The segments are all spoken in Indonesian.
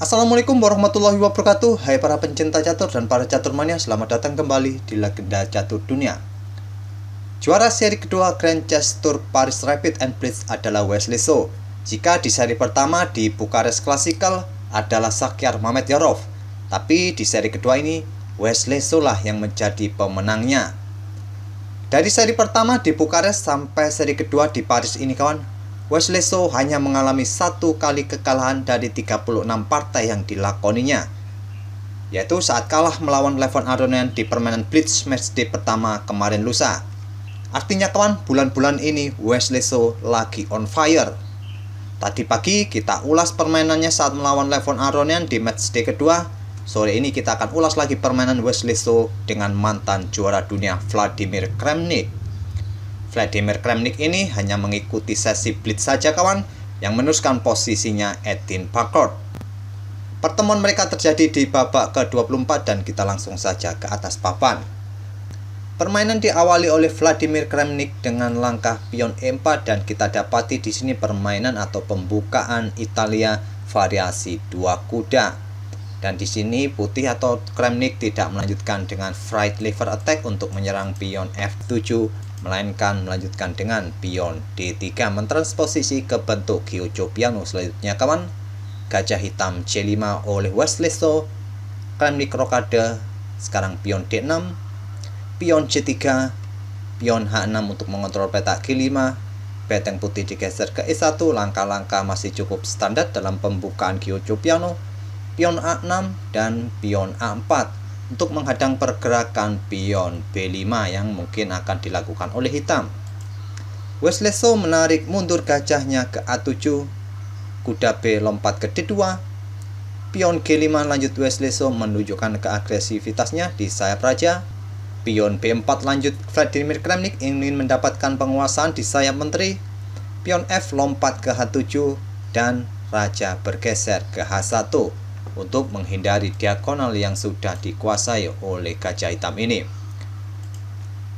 Assalamualaikum warahmatullahi wabarakatuh. Hai para pencinta catur dan para caturmania, selamat datang kembali di Legenda Catur Dunia. Juara seri kedua Grand Chess Tour Paris Rapid and Blitz adalah Wesley So. Jika di seri pertama di Bukares Classical adalah Shakhtar Mamedyarov, tapi di seri kedua ini Wesley So lah yang menjadi pemenangnya. Dari seri pertama di Bukares sampai seri kedua di Paris ini kawan, Wesley So hanya mengalami satu kali kekalahan dari 36 partai yang dilakoninya, yaitu saat kalah melawan Levon Aronian di permainan Blitz Matchday pertama kemarin lusa. Artinya kawan, bulan-bulan ini Wesley So lagi on fire. Tadi pagi kita ulas permainannya saat melawan Levon Aronian di matchday kedua. Sore ini kita akan ulas lagi permainan Wesley So dengan mantan juara dunia Vladimir Kramnik. Vladimir Kramnik ini hanya mengikuti sesi blitz saja kawan, yang meneruskan posisinya Edin Parcourt. Pertemuan mereka terjadi di babak ke-24 dan kita langsung saja ke atas papan. Permainan diawali oleh Vladimir Kramnik dengan langkah pion E4 dan kita dapati di sini permainan atau pembukaan Italia variasi dua kuda. Dan di sini putih atau Kramnik tidak melanjutkan dengan fried lever attack untuk menyerang pion F7, melainkan melanjutkan dengan pion D3 mentransposisi ke bentuk Giocho Piano. Selanjutnya kawan, gajah hitam C5 oleh Wesley So, Kramnik rokade, sekarang pion D6, pion C3, pion H6 untuk mengontrol peta G5, benteng putih digeser ke E1. Langkah-langkah masih cukup standar dalam pembukaan Giocho Piano, pion A6 dan pion A4 untuk menghadang pergerakan pion B5 yang mungkin akan dilakukan oleh hitam. Wesley So menarik mundur gajahnya ke A7, kuda B lompat ke D2, pion G5 lanjut. Wesley So menunjukkan keagresivitasnya di sayap raja. Pion B4 lanjut, Vladimir Kramnik ingin mendapatkan penguasaan di sayap menteri. Pion F lompat ke H7 dan raja bergeser ke H1 untuk menghindari diagonal yang sudah dikuasai oleh gajah hitam ini.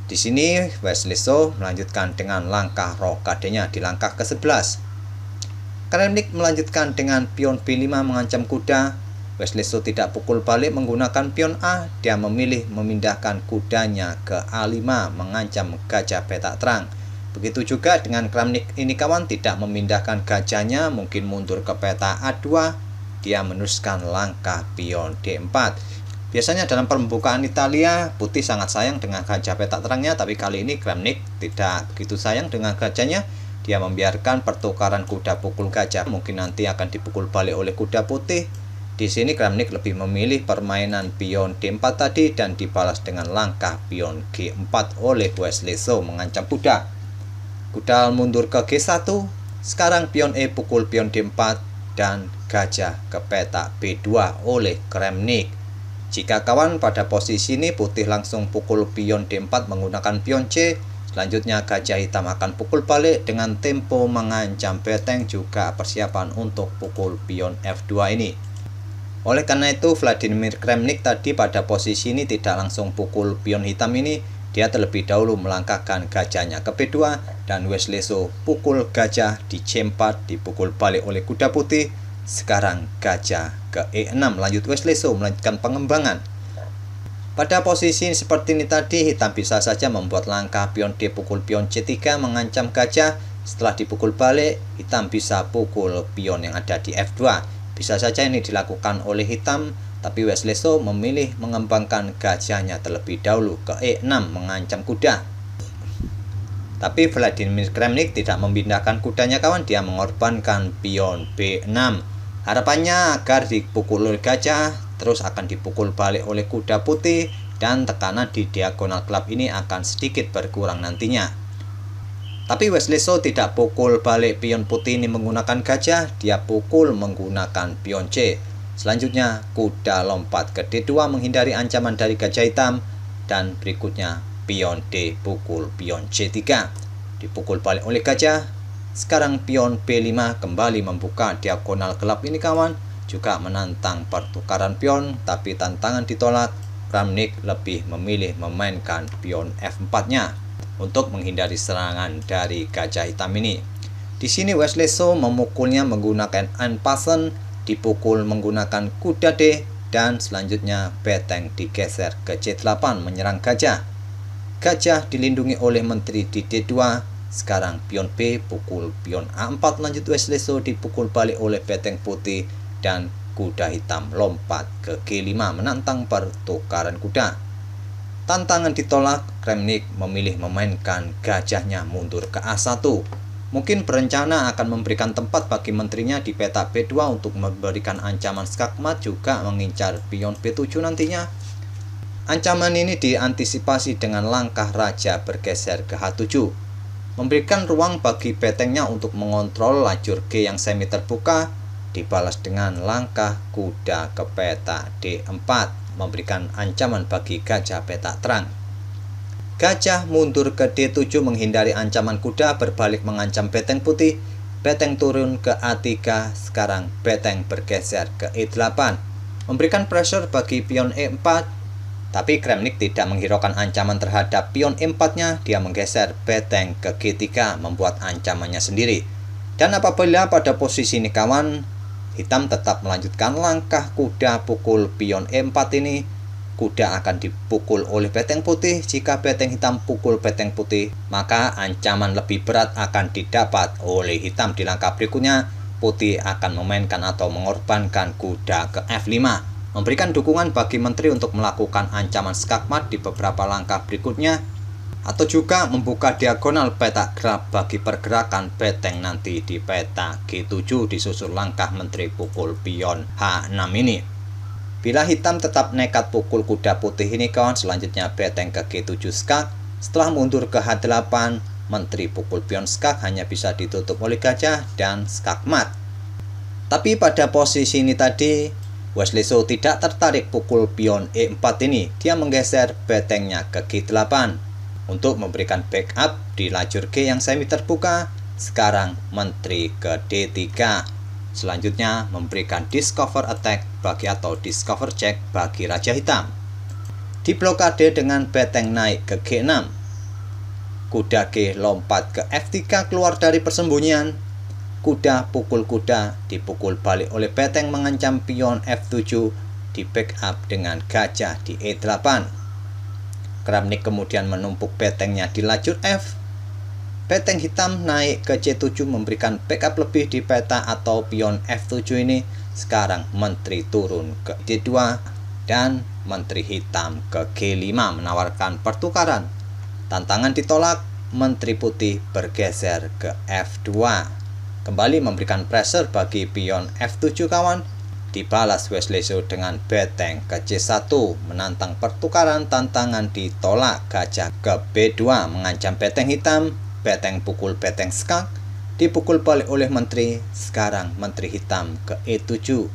Di sini Wesley So melanjutkan dengan langkah rokadenya di langkah ke-11. Kramnik melanjutkan dengan pion B5 mengancam kuda. Wesley So tidak pukul balik menggunakan pion A, dia memilih memindahkan kudanya ke A5 mengancam gajah petak terang. Begitu juga dengan Kramnik ini kawan, tidak memindahkan gajahnya, mungkin mundur ke peta A2, dia meneruskan langkah pion D4. Biasanya dalam pembukaan Italia, putih sangat sayang dengan gajah petak terangnya, tapi kali ini Kramnik tidak begitu sayang dengan gajahnya. Dia membiarkan pertukaran kuda pukul gajah, mungkin nanti akan dipukul balik oleh kuda putih. Di sini Kramnik lebih memilih permainan pion D4 tadi dan dibalas dengan langkah pion G4 oleh Wesley So mengancam kuda. Kuda mundur ke G1, sekarang pion E pukul pion D4 dan gajah ke peta B2 oleh Kramnik. Jika kawan pada posisi ini putih langsung pukul pion D4 menggunakan pion C, selanjutnya gajah hitam akan pukul balik dengan tempo mengancam benteng, juga persiapan untuk pukul pion F2 ini. Oleh karena itu Vladimir Kramnik tadi pada posisi ini tidak langsung pukul pion hitam ini, dia terlebih dahulu melangkahkan gajahnya ke B2 dan Wesley So pukul gajah di C4 dipukul balik oleh kuda putih. Sekarang gajah ke E6 lanjut. Wesley So melanjutkan pengembangan. Pada posisi seperti ini tadi hitam bisa saja membuat langkah pion D pukul pion C3 mengancam gajah. Setelah dipukul balik, hitam bisa pukul pion yang ada di F2. Bisa saja ini dilakukan oleh hitam, tapi Wesley So memilih mengembangkan gajahnya terlebih dahulu ke E6 mengancam kuda. Tapi Vladimir Kramnik tidak memindahkan kudanya kawan, dia mengorbankan pion B6. Harapannya agar dipukul oleh gajah, terus akan dipukul balik oleh kuda putih dan tekanan di diagonal gelap ini akan sedikit berkurang nantinya. Tapi Wesley So tidak pukul balik pion putih ini menggunakan gajah, dia pukul menggunakan pion C. Selanjutnya kuda lompat ke D2 menghindari ancaman dari gajah hitam, dan berikutnya pion D pukul pion C3 dipukul balik oleh gajah. Sekarang pion B5 kembali membuka diagonal gelap ini kawan, juga menantang pertukaran pion, tapi tantangan ditolak. Kramnik lebih memilih memainkan pion F4 nya untuk menghindari serangan dari gajah hitam ini. Di sini Wesley So memukulnya menggunakan en passant dipukul menggunakan kuda D, dan selanjutnya beteng digeser ke C8 menyerang gajah. Gajah dilindungi oleh menteri di D2. Sekarang pion B pukul pion A4, lanjut Wesleso dipukul balik oleh beteng putih dan kuda hitam lompat ke G5 menantang pertukaran kuda. Tantangan ditolak, Kramnik memilih memainkan gajahnya mundur ke A1. Mungkin berencana akan memberikan tempat bagi menterinya di peta B2 untuk memberikan ancaman skakmat, juga mengincar pion B7 nantinya. Ancaman ini diantisipasi dengan langkah raja bergeser ke H7. Memberikan ruang bagi betengnya untuk mengontrol lajur G yang semi terbuka, dibalas dengan langkah kuda ke peta D4, memberikan ancaman bagi gajah peta terang. Gajah mundur ke D7 menghindari ancaman kuda, berbalik mengancam beteng putih. Beteng turun ke A3, sekarang beteng bergeser ke E8, memberikan pressure bagi pion E4. Tapi Kramnik tidak menghiraukan ancaman terhadap pion E4-nya, dia menggeser beteng ke G3, membuat ancamannya sendiri. Dan apabila pada posisi ini kawan, hitam tetap melanjutkan langkah kuda pukul pion E4 ini, kuda akan dipukul oleh beteng putih. Jika beteng hitam pukul beteng putih, maka ancaman lebih berat akan didapat oleh hitam. Di langkah berikutnya, putih akan memainkan atau mengorbankan kuda ke F5, memberikan dukungan bagi menteri untuk melakukan ancaman skakmat di beberapa langkah berikutnya, atau juga membuka diagonal peta graf bagi pergerakan beteng nanti di peta G7 disusul langkah menteri pukul pion H6 ini. Bila hitam tetap nekat pukul kuda putih ini kawan, selanjutnya beteng ke G7 skak. Setelah mundur ke H8, menteri pukul pion skak hanya bisa ditutup oleh gajah dan skakmat. Tapi pada posisi ini tadi, Wesleso tidak tertarik pukul pion E4 ini. Dia menggeser betengnya ke G8 untuk memberikan backup di lajur G yang semi terbuka. Sekarang menteri ke D3. Selanjutnya memberikan discover attack bagi atau discover check bagi raja hitam. Diblokade dengan beteng naik ke G6. Kuda G lompat ke F3 keluar dari persembunyian. Kuda pukul kuda, dipukul balik oleh beteng mengancam pion F7, di backup dengan gajah di E8. Kramnik kemudian menumpuk betengnya di lajur F. Beteng hitam naik ke C7 memberikan backup lebih di peta atau pion F7 ini. Sekarang menteri turun ke D2 dan menteri hitam ke G5 menawarkan pertukaran. Tantangan ditolak, menteri putih bergeser ke F2. Kembali memberikan pressure bagi pion F7 kawan. Dibalas Wesleso dengan beteng ke C1, menantang pertukaran. Tantangan ditolak, gajah ke B2 mengancam beteng hitam. Beteng pukul beteng skak, dipukul balik oleh menteri. Sekarang menteri hitam ke E7,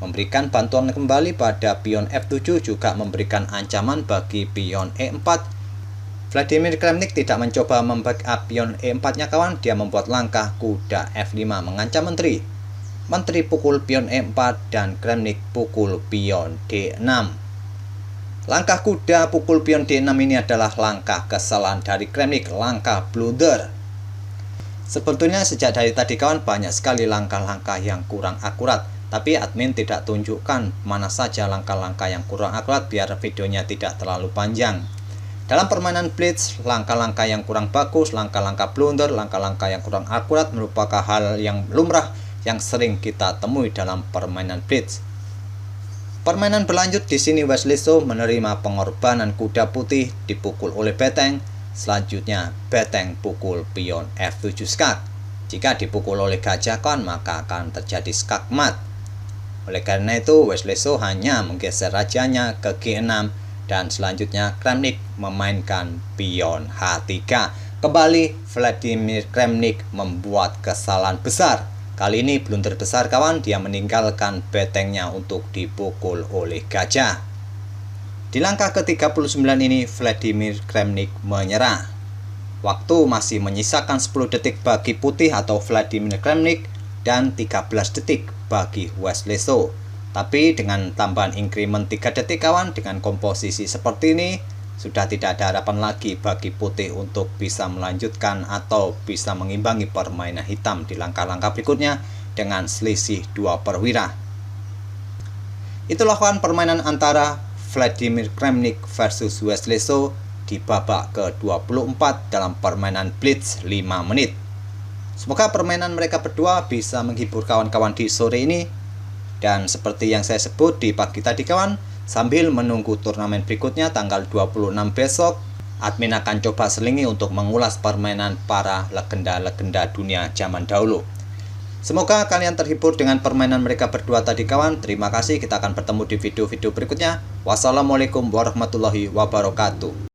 memberikan bantuan kembali pada pion F7, juga memberikan ancaman bagi pion E4. Vladimir Kramnik tidak mencoba membackup pion E4-nya kawan, dia membuat langkah kuda F5 mengancam menteri. Menteri pukul pion E4 dan Kramnik pukul pion D6. Langkah kuda pukul pion D6 ini adalah langkah kesalahan dari Kramnik, langkah blunder. Sebetulnya sejak dari tadi kawan banyak sekali langkah-langkah yang kurang akurat, tapi admin tidak tunjukkan mana saja langkah-langkah yang kurang akurat biar videonya tidak terlalu panjang. Dalam permainan Blitz, langkah-langkah yang kurang bagus, langkah-langkah blunder, langkah-langkah yang kurang akurat merupakan hal yang lumrah yang sering kita temui dalam permainan Blitz. Permainan berlanjut di sini Wesleso menerima pengorbanan kuda putih dipukul oleh beteng. Selanjutnya beteng pukul pion F7 skak. Jika dipukul oleh gajah kawan, maka akan terjadi skakmat. Oleh karena itu Wesleso hanya menggeser rajanya ke G6. Dan selanjutnya Kramnik memainkan pion H3. Kembali Vladimir Kramnik membuat kesalahan besar. Kali ini blunder besar kawan, dia meninggalkan betengnya untuk dipukul oleh gajah. Di langkah ke-39 ini Vladimir Kramnik menyerah. Waktu masih menyisakan 10 detik bagi putih atau Vladimir Kramnik dan 13 detik bagi Wesleso. Tapi dengan tambahan increment 3 detik kawan, dengan komposisi seperti ini, sudah tidak ada harapan lagi bagi putih untuk bisa melanjutkan atau bisa mengimbangi permainan hitam di langkah-langkah berikutnya dengan selisih 2 perwira. Itulah kawan permainan antara Vladimir Kramnik versus Wesley So di babak ke-24 dalam permainan Blitz 5 menit. Semoga permainan mereka berdua bisa menghibur kawan-kawan di sore ini. Dan seperti yang saya sebut di pagi tadi kawan, sambil menunggu turnamen berikutnya tanggal 26 besok, admin akan coba selingi untuk mengulas permainan para legenda-legenda dunia zaman dahulu. Semoga kalian terhibur dengan permainan mereka berdua tadi kawan. Terima kasih, kita akan bertemu di video-video berikutnya. Wassalamualaikum warahmatullahi wabarakatuh.